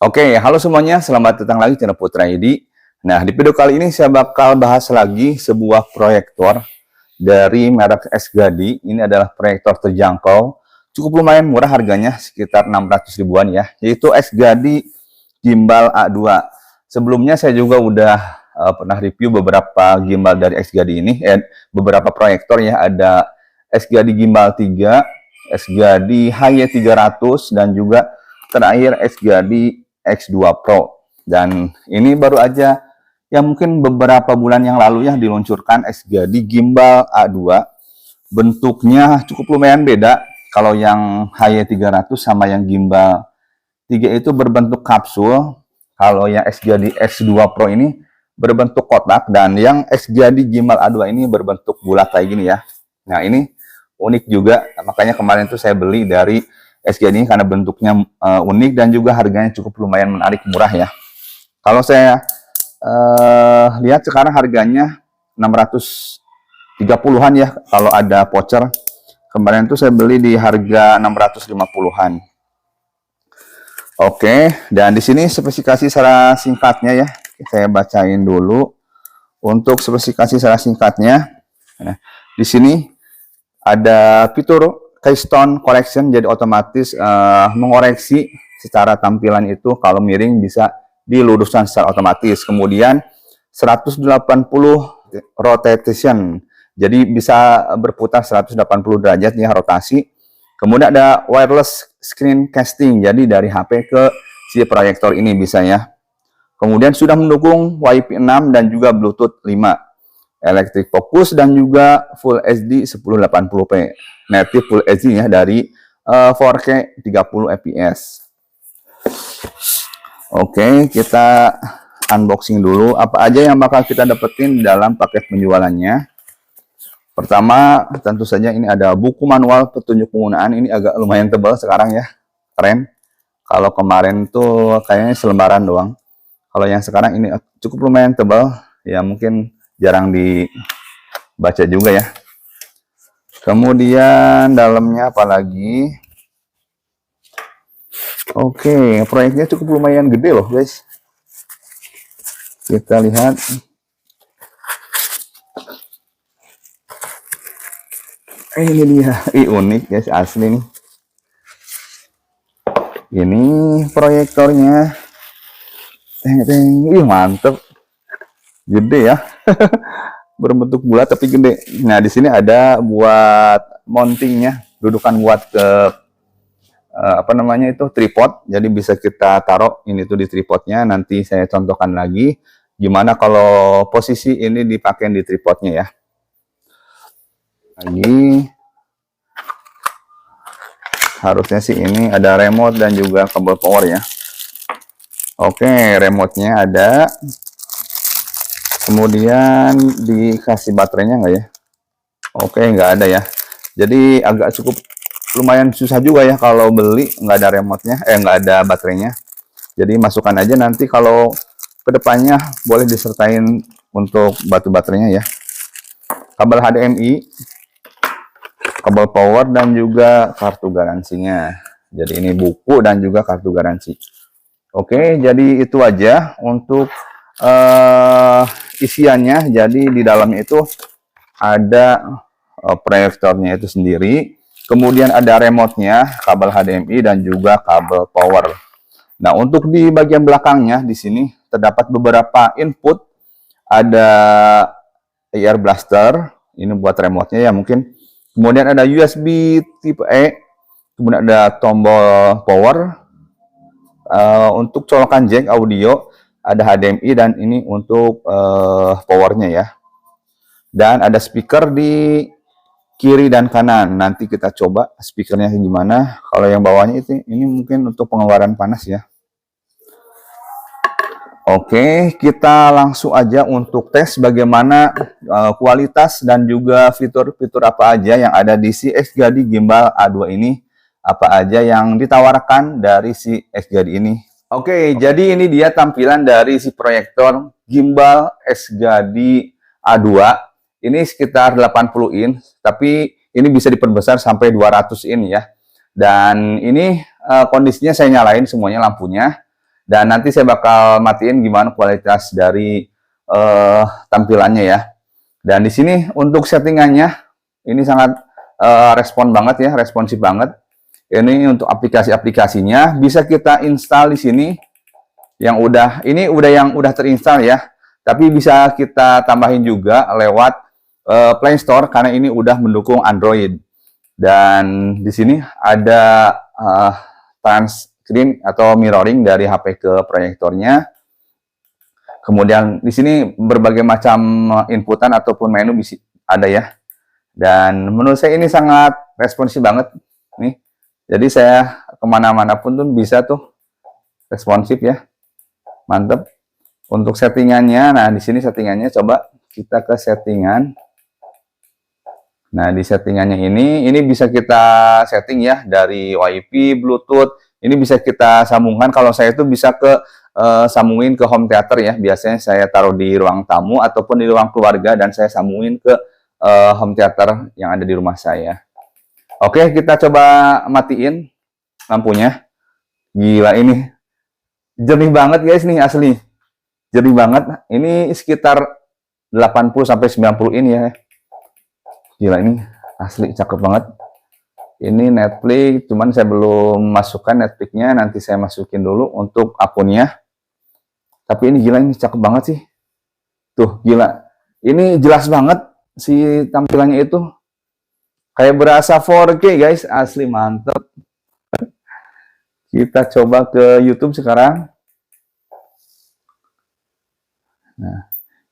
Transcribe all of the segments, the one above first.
Oke, halo semuanya, selamat datang lagi di channel Putra ID. Nah, di video kali ini saya bakal bahas lagi sebuah proyektor dari merek SGADI. Ini adalah proyektor terjangkau, cukup lumayan murah harganya, sekitar 600 ribuan ya, yaitu SGADI Gimbal A2. Sebelumnya saya juga udah pernah review beberapa gimbal dari SGADI ini, beberapa proyektor ya, ada SGADI Gimbal 3, SGADI HY300, dan juga terakhir SGADI X2 Pro. Dan ini baru aja ya mungkin beberapa bulan yang lalu ya diluncurkan SGADI Gimbal A2. Bentuknya cukup lumayan beda. Kalau yang HY300 sama yang Gimbal 3 itu berbentuk kapsul. Kalau yang SGADI X2 Pro ini berbentuk kotak, dan yang SGADI Gimbal A2 ini berbentuk bulat kayak gini ya. Nah, ini unik juga, makanya kemarin tuh saya beli dari SGADI ini karena bentuknya unik dan juga harganya cukup lumayan menarik, murah ya. Kalau saya lihat sekarang harganya 630-an ya kalau ada voucher. Kemarin tuh saya beli di harga 650-an. Oke, dan di sini spesifikasi secara singkatnya ya. Saya bacain dulu. Untuk spesifikasi secara singkatnya, nah, di sini ada fitur Keystone Correction, jadi otomatis mengoreksi secara tampilan itu kalau miring bisa diluruskan secara otomatis. Kemudian 180 rotation, jadi bisa berputar 180 derajat ya rotasi. Kemudian ada wireless screen casting, jadi dari HP ke si proyektor ini bisa ya. Kemudian sudah mendukung Wi-Fi 6 dan juga Bluetooth 5. Electric focus dan juga Full HD 1080p, native Full HD ya dari 4K 30 fps. Oke, kita unboxing dulu apa aja yang bakal kita dapetin dalam paket penjualannya. Pertama, tentu saja ini ada buku manual petunjuk penggunaan. Ini agak lumayan tebal sekarang ya, keren. Kalau kemarin tuh kayaknya selembaran doang. Kalau yang sekarang ini cukup lumayan tebal ya, mungkin jarang dibaca juga ya. Kemudian dalamnya apalagi? Oke, proyeknya cukup lumayan gede loh guys. Kita lihat. Ini dia. Unik guys, asli nih. Ini proyektornya. Mantep. Gede ya. Berbentuk bulat tapi gede. Nah, di sini ada buat mountingnya, dudukan buat ke apa namanya itu, tripod. Jadi bisa kita taruh ini tuh di tripodnya. Nanti saya contohkan lagi gimana kalau posisi ini dipakai di tripodnya ya. Lagi harusnya sih ini ada remote dan juga kabel power ya. Oke, remote-nya ada. Kemudian dikasih baterainya nggak ya? Oke, nggak ada ya. Jadi agak cukup lumayan susah juga ya kalau beli nggak ada remote-nya, nggak ada baterainya. Jadi masukkan aja, nanti kalau kedepannya boleh disertain untuk batu baterainya ya. Kabel HDMI, kabel power, dan juga kartu garansinya. Jadi ini buku dan juga kartu garansi. Oke, jadi itu aja untuk isiannya. Jadi di dalamnya itu ada proyektornya itu sendiri, kemudian ada remote-nya, kabel HDMI, dan juga kabel power. Nah, untuk di bagian belakangnya di sini terdapat beberapa input. Ada air blaster, ini buat remote-nya ya mungkin. Kemudian ada USB tipe E, kemudian ada tombol power. Untuk colokan jack audio ada HDMI, dan ini untuk powernya ya. Dan ada speaker di kiri dan kanan. Nanti kita coba speakernya gimana. Kalau yang bawahnya itu ini mungkin untuk pengeluaran panas ya. Oke, kita langsung aja untuk tes bagaimana kualitas dan juga fitur-fitur apa aja yang ada di si SGADI Gimbal A2 ini. Apa aja yang ditawarkan dari si SGADI ini. Oke, jadi ini dia tampilan dari si proyektor gimbal SGADI A2. Ini sekitar 80 in, tapi ini bisa diperbesar sampai 200 in ya. Dan ini kondisinya saya nyalain semuanya lampunya. Dan nanti saya bakal matiin gimana kualitas dari tampilannya ya. Dan di sini untuk settingannya ini sangat respon banget ya, responsif banget. Ini untuk aplikasi-aplikasinya bisa kita install di sini yang udah terinstall ya. Tapi bisa kita tambahin juga lewat Play Store karena ini udah mendukung Android. Dan di sini ada touchscreen atau mirroring dari HP ke proyektornya. Kemudian di sini berbagai macam inputan ataupun menu bisa ada ya. Dan menurut saya ini sangat responsif banget nih. Jadi saya kemana-mana pun tuh bisa tuh responsif ya. Mantep. Untuk settingannya, nah di sini settingannya coba kita ke settingan. Nah di settingannya ini bisa kita setting ya dari WiFi, Bluetooth. Ini bisa kita sambungkan. Kalau saya itu bisa ke sambungin ke home theater ya. Biasanya saya taruh di ruang tamu ataupun di ruang keluarga dan saya sambungin ke home theater yang ada di rumah saya. Oke, kita coba matiin lampunya. Gila ini. Jernih banget guys nih asli. Jernih banget. Ini sekitar 80 sampai 90 in ya. Gila ini asli cakep banget. Ini Netflix, cuman saya belum masukkan Netflix-nya, nanti saya masukin dulu untuk akunnya. Tapi ini gila, ini cakep banget sih. Tuh, gila. Ini jelas banget si tampilannya itu. Kayak berasa 4K guys, asli mantep. Kita coba ke YouTube sekarang. Nah,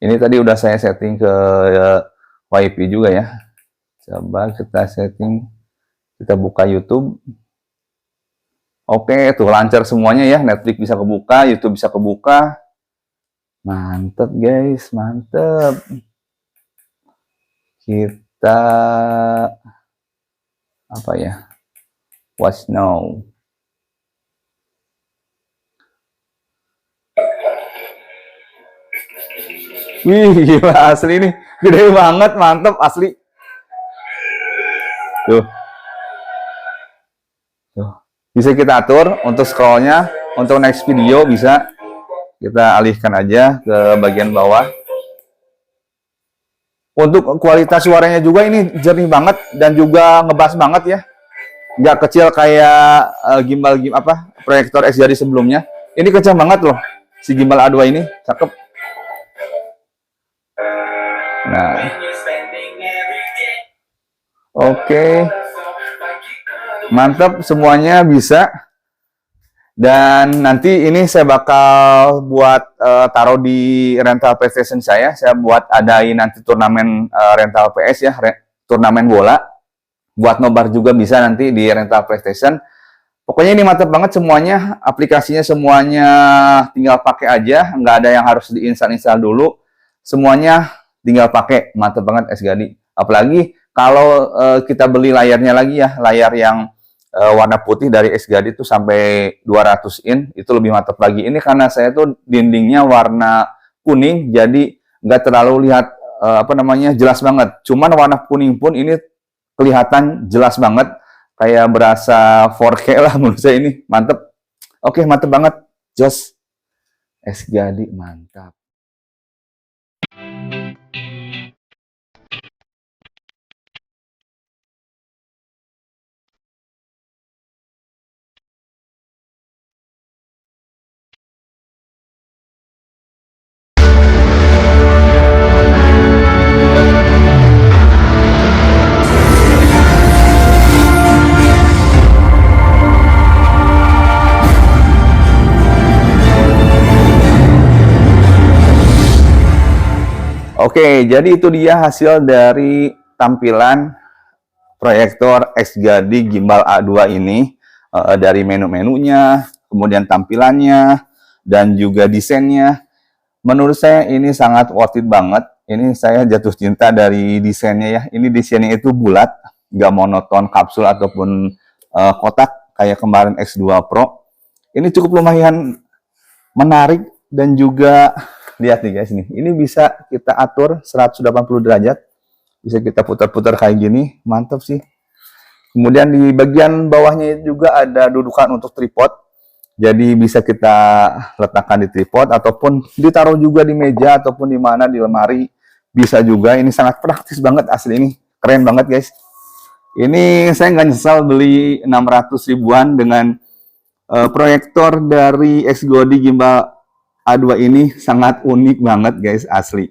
ini tadi udah saya setting ke WiFi juga ya. Coba kita setting. Kita buka YouTube. Oke, tuh lancar semuanya ya. Netflix bisa kebuka, YouTube bisa kebuka. Mantep guys, mantep. Kita apa ya? Watch now. Wih, gila asli nih. Gede banget, mantep asli. Tuh. Bisa kita atur untuk scrollnya, untuk next video bisa kita alihkan aja ke bagian bawah. Untuk kualitas suaranya juga ini jernih banget dan juga ngebass banget ya, nggak kecil kayak gimbal proyektor XGD sebelumnya. Ini kencang banget loh si gimbal A2 ini, cakep. Nah, oke. Mantap, semuanya bisa. Dan nanti ini saya bakal buat taruh di rental PlayStation saya. Saya buat adain nanti turnamen rental PS ya, turnamen bola. Buat nobar juga bisa nanti di rental PlayStation. Pokoknya ini mantap banget semuanya. Aplikasinya semuanya tinggal pakai aja. Nggak ada yang harus diinstal-install dulu. Semuanya tinggal pakai. Mantap banget SGD. Apalagi kalau kita beli layarnya lagi ya, layar yang warna putih dari XGD itu sampai 200 in, itu lebih mantap lagi. Ini karena saya tuh dindingnya warna kuning, jadi nggak terlalu lihat jelas banget. Cuman warna kuning pun ini kelihatan jelas banget, kayak berasa 4K lah menurut saya ini. Mantep. Oke, mantep banget. Jos XGD mantap. Oke, jadi itu dia hasil dari tampilan proyektor XGD gimbal A2 ini. Dari menu-menunya, kemudian tampilannya, dan juga desainnya. Menurut saya ini sangat worth it banget. Ini saya jatuh cinta dari desainnya ya. Ini desainnya itu bulat, nggak monoton kapsul ataupun kotak kayak kemarin X2 Pro. Ini cukup lumayan menarik dan juga lihat nih guys nih. Ini bisa kita atur 180 derajat. Bisa kita putar-putar kayak gini. Mantap sih. Kemudian di bagian bawahnya juga ada dudukan untuk tripod. Jadi bisa kita letakkan di tripod ataupun ditaruh juga di meja ataupun di mana di lemari. Bisa juga. Ini sangat praktis banget asli ini. Keren banget guys. Ini saya nggak nyesal beli 600 ribuan dengan proyektor dari XGODI gimbal A2 ini sangat unik banget guys asli.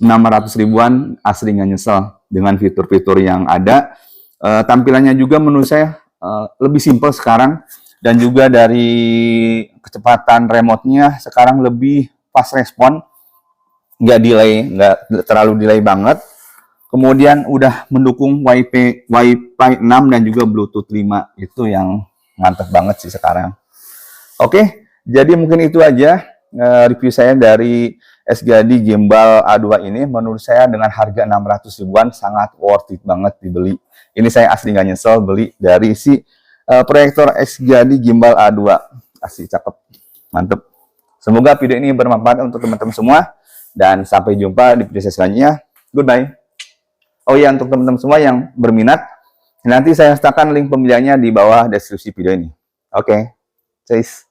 600 ribuan asli nggak nyesel dengan fitur-fitur yang ada. Tampilannya juga menurut saya lebih simpel sekarang dan juga dari kecepatan remote-nya sekarang lebih fast respon, nggak delay, nggak terlalu delay banget. Kemudian udah mendukung Wi-Fi 6 dan juga Bluetooth 5. Itu yang mantep banget sih sekarang. Oke, jadi mungkin itu aja review saya dari SGADI gimbal A2 ini. Menurut saya dengan harga 600 ribuan sangat worth it banget dibeli. Ini saya asli nggak nyesel beli dari si proyektor SGADI gimbal A2. Asli cakep, mantep. Semoga video ini bermanfaat untuk teman-teman semua. Dan sampai jumpa di video selanjutnya. Goodbye. Oh iya, untuk teman-teman semua yang berminat, nanti saya sertakan link pembeliannya di bawah deskripsi video ini. Oke, cheers.